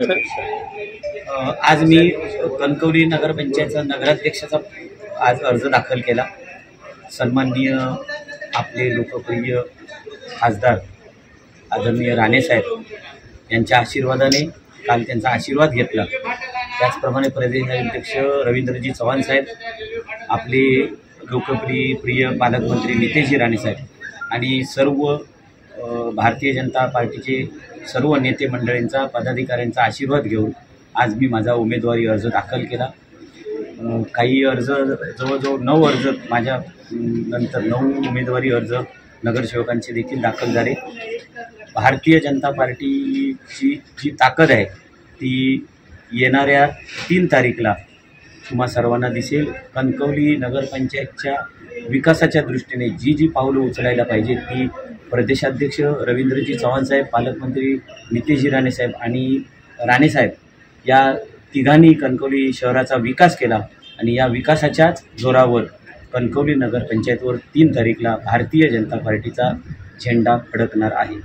आज मी कणकवली नगरपंचायतचा नगराध्यक्षाचा आज अर्ज दाखल केला। सन्माननीय आपले लोकप्रिय खासदार आदरणीय राणे साहेब यांच्या आशीर्वादाने काल त्यांचा आशीर्वाद घेतला। त्याचप्रमाणे प्रदेशाध्यक्ष रवींद्रजी चव्हाण साहेब, आपले लोकप्रिय पालकमंत्री नितेशजी राणे साहेब आणि सर्व भारतीय जनता पार्टीचे सर्व नेते मंडळींचा पदाधिकाऱ्यांचा आशीर्वाद घेऊन आज मी माझा उमेदवारी अर्ज दाखल केला। काही अर्ज जवळजवळ 9 अर्ज माझ्या नंतर 9 उमेदवारी अर्ज नगरसेवकांचे देखील दाखल झाले। भारतीय जनता पार्टीची जी ताकद आहे ती येणाऱ्या 3 तारीखला तुम्हा सर्वांना दिसेल। कणकवली नगरपंचायतच्या विकासाच्या दृष्टीने जी पावलं उचलायला पाहिजे ती प्रदेशाध्यक्ष रवींद्रजी चव्हाण साहेब, पालकमंत्री नितेशजी राणे साहेब आणि राणे साहेब या तिघांनी कणकवली शहराचा विकास केला आणि या विकासाच्याच जोरावर कणकवली नगरपंचायतवर 3 तारीखला भारतीय जनता पार्टीचा झेंडा फडकणार आहे।